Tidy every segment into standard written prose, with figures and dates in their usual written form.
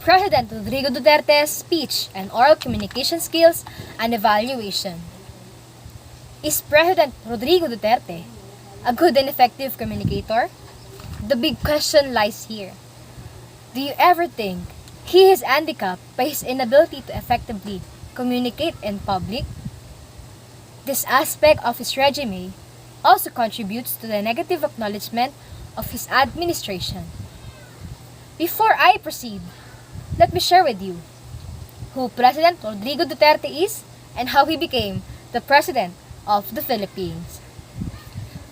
President Rodrigo Duterte's speech and oral communication skills and evaluation. Is President Rodrigo Duterte a good and effective communicator? The big question lies here. Do you ever think he is handicapped by his inability to effectively communicate in public? This aspect of his regime also contributes to the negative acknowledgement of his administration. Before I proceed, let me share with you who President Rodrigo Duterte is and how he became the President of the Philippines.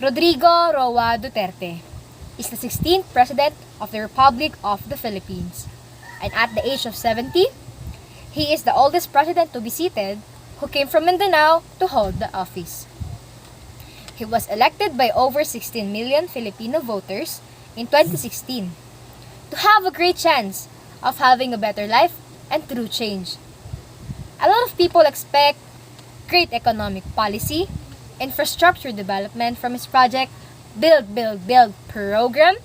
Rodrigo Roa Duterte is the 16th President of the Republic of the Philippines, and at the age of 70, he is the oldest president to be seated who came from Mindanao to hold the office. He was elected by over 16 million Filipino voters in 2016 to have a great chance of having a better life and true change. A lot of people expect great economic policy, infrastructure development from his project Build, Build, Build program,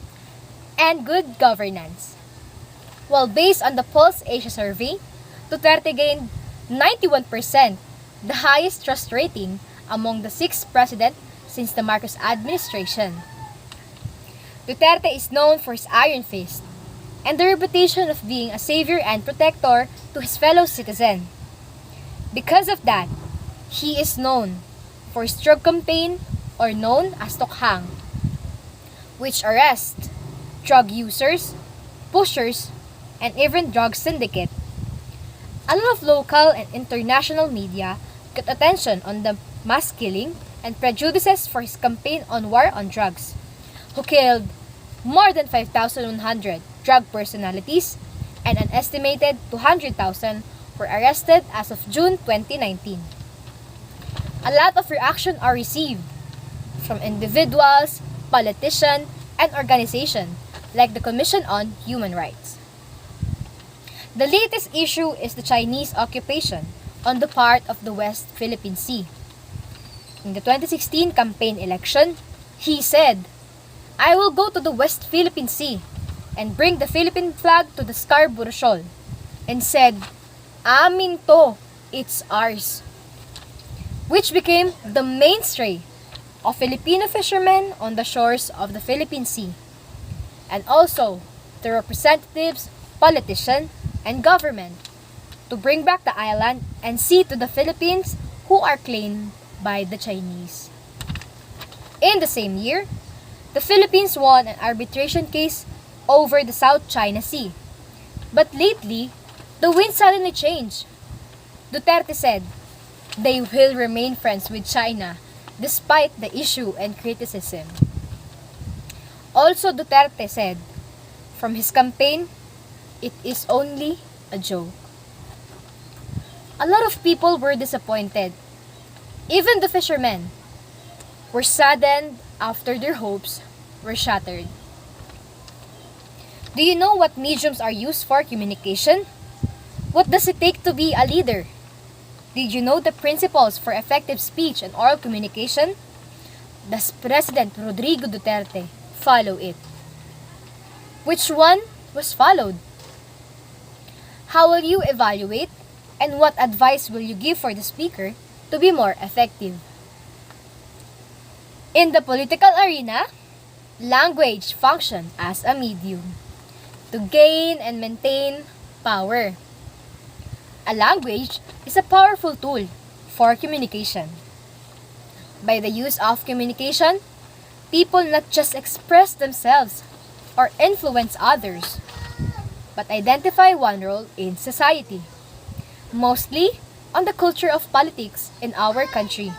and good governance. Well, based on the Pulse Asia survey, Duterte gained 91%, the highest trust rating among the 6th president since the Marcos administration. Duterte is known for his iron fist and the reputation of being a savior and protector to his fellow citizen. Because of that, he is known for his drug campaign, or known as Tokhang, which arrests drug users, pushers, and even drug syndicate. A lot of local and international media got attention on the mass killing and prejudices for his campaign on war on drugs, who killed more than 5,100 drug personalities and an estimated 200,000 were arrested as of June 2019. A lot of reaction are received from individuals, politicians, and organizations like the Commission on Human Rights. The latest issue is the Chinese occupation on the part of the West Philippine Sea. In the 2016 campaign election, he said, "I will go to the West Philippine Sea and bring the Philippine flag to the Scarborough Shoal," and said, "Amin to, it's ours," which became the mainstay of Filipino fishermen on the shores of the Philippine Sea, and also the representatives, politicians, and government to bring back the island and sea to the Philippines who are claimed by the Chinese. In the same year, the Philippines won an arbitration case over the South China Sea. But lately, the wind suddenly changed. Duterte said they will remain friends with China despite the issue and criticism. Also, Duterte said from his campaign, it is only a joke. A lot of people were disappointed. Even the fishermen were saddened after their hopes were shattered. Do you know what mediums are used for communication? What does it take to be a leader? Did you know the principles for effective speech and oral communication? Does President Rodrigo Duterte follow it? Which one was followed? How will you evaluate, and what advice will you give for the speaker to be more effective? In the political arena, language functions as a medium to gain and maintain power. A language is a powerful tool for communication. By the use of communication, people not just express themselves or influence others, but identify one role in society, mostly on the culture of politics in our country.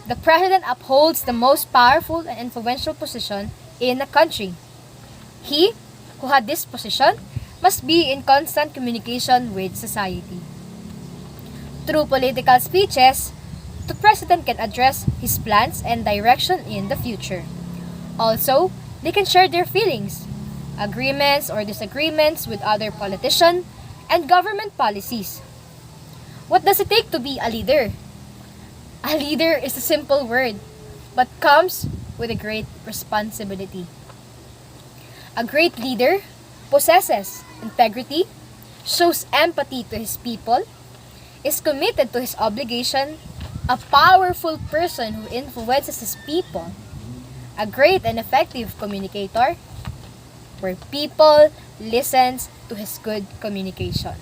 The president upholds the most powerful and influential position in a country. He who had this position must be in constant communication with society. Through political speeches, the president can address his plans and direction in the future. Also, they can share their feelings, agreements or disagreements with other politicians, and government policies. What does it take to be a leader? A leader is a simple word, but comes with a great responsibility. A great leader possesses integrity, shows empathy to his people, is committed to his obligation, a powerful person who influences his people, a great and effective communicator, where people listens to his good communication.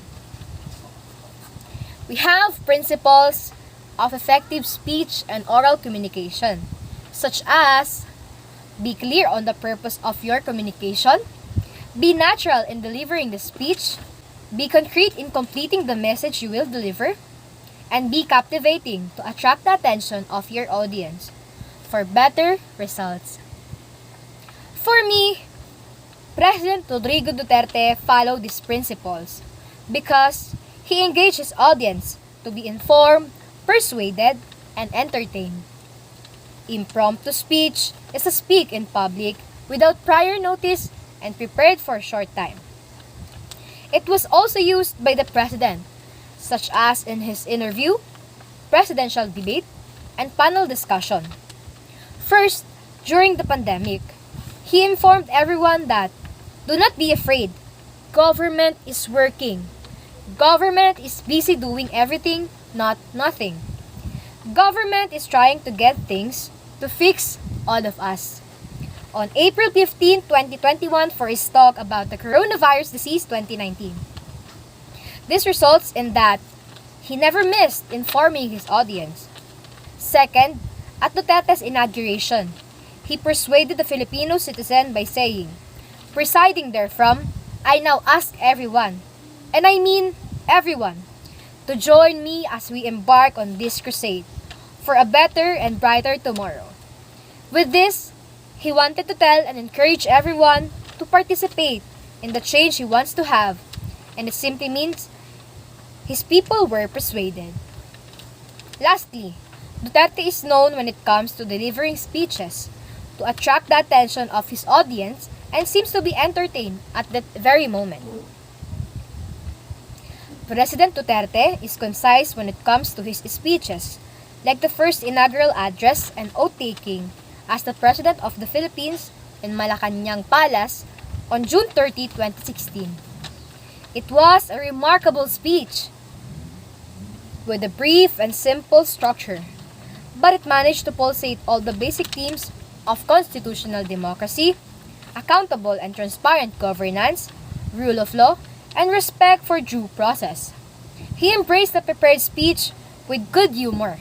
We have principles of effective speech and oral communication, such as be clear on the purpose of your communication, be natural in delivering the speech, be concrete in completing the message you will deliver, and be captivating to attract the attention of your audience for better results. For me, President Rodrigo Duterte followed these principles because he engaged his audience to be informed, persuaded, and entertained. Impromptu speech is to speak in public without prior notice and prepared for a short time. It was also used by the president, such as in his interview, presidential debate, and panel discussion. First, during the pandemic, he informed everyone that do not be afraid. Government is working. Government is busy doing everything, not nothing. Government is trying to get things to fix all of us. On April 15, 2021 for his talk about the coronavirus disease 2019. This results in that he never missed informing his audience. Second, at Duterte's inauguration, he persuaded the Filipino citizen by saying, presiding therefrom, I now ask everyone, and I mean everyone, to join me as we embark on this crusade for a better and brighter tomorrow. With this, he wanted to tell and encourage everyone to participate in the change he wants to have, and it simply means his people were persuaded. Lastly, Duterte is known when it comes to delivering speeches to attract the attention of his audience and seems to be entertained at that very moment. President Duterte is concise when it comes to his speeches, like the first inaugural address and oath-taking as the President of the Philippines in Malacanang Palace on June 30, 2016. It was a remarkable speech with a brief and simple structure, but it managed to pulsate all the basic themes of constitutional democracy, accountable and transparent governance, rule of law, and respect for due process. He embraced the prepared speech with good humor,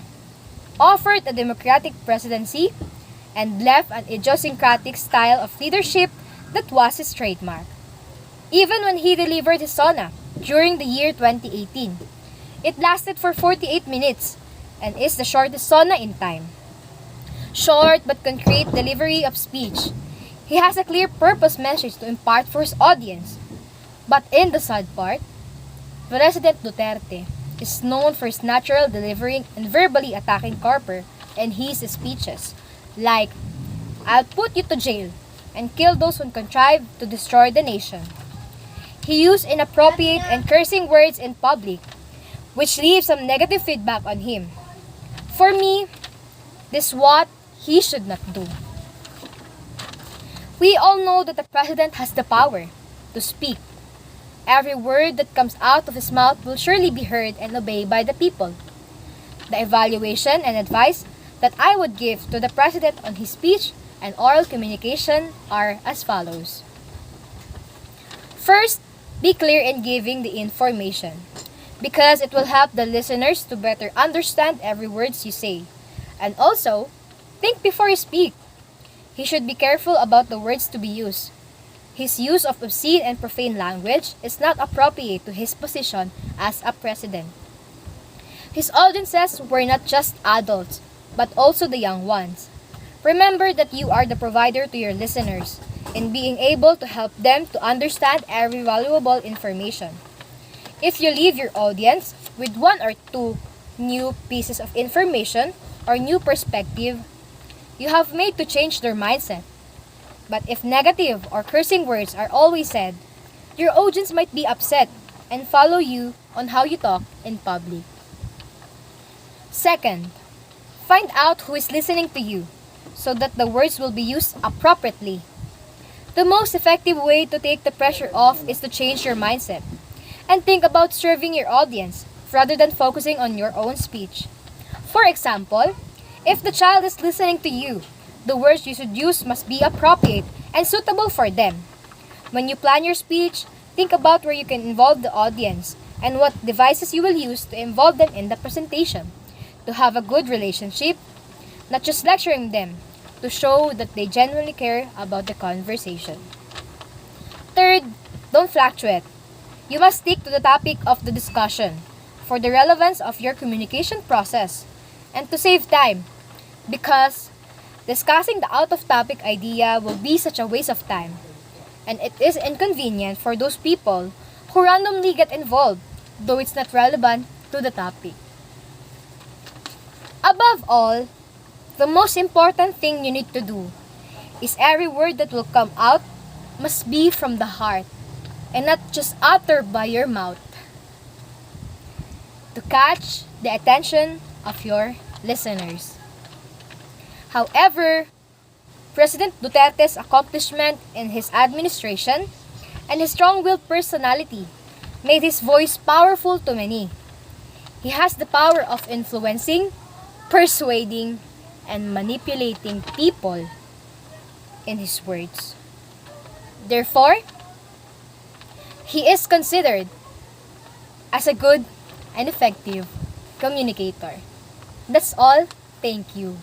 offered a democratic presidency, and left an idiosyncratic style of leadership that was his trademark. Even when he delivered his SONA during the year 2018, it lasted for 48 minutes and is the shortest SONA in time. Short but concrete delivery of speech. He has a clear purpose message to impart for his audience. But in the sad part, President Duterte is known for his natural delivering and verbally attacking corper in his speeches, like, I'll put you to jail and kill those who contrive to destroy the nation. He used inappropriate and cursing words in public, which leaves some negative feedback on him. For me, this is what he should not do. We all know that the president has the power to speak. Every word that comes out of his mouth will surely be heard and obeyed by the people. The evaluation and advice that I would give to the president on his speech and oral communication are as follows. First, be clear in giving the information, because it will help the listeners to better understand every words you say. And also, think before you speak. He should be careful about the words to be used. His use of obscene and profane language is not appropriate to his position as a president. His audiences were not just adults, but also the young ones. Remember that you are the provider to your listeners in being able to help them to understand every valuable information. If you leave your audience with one or two new pieces of information or new perspective, you have made to change their mindset. But if negative or cursing words are always said, your audience might be upset and follow you on how you talk in public. Second, find out who is listening to you so that the words will be used appropriately. The most effective way to take the pressure off is to change your mindset and think about serving your audience rather than focusing on your own speech. For example, if the child is listening to you, the words you should use must be appropriate and suitable for them. When you plan your speech, think about where you can involve the audience and what devices you will use to involve them in the presentation. To have a good relationship, not just lecturing them, to show that they genuinely care about the conversation. Third, don't fluctuate. You must stick to the topic of the discussion for the relevance of your communication process and to save time because discussing the out-of-topic idea will be such a waste of time and it is inconvenient for those people who randomly get involved though it's not relevant to the topic. Above all, the most important thing you need to do is every word that will come out must be from the heart and not just uttered by your mouth to catch the attention of your listeners. However, President Duterte's accomplishment in his administration and his strong-willed personality made his voice powerful to many. He has the power of influencing, persuading, and manipulating people in his words. Therefore, he is considered as a good and effective communicator. That's all. Thank you.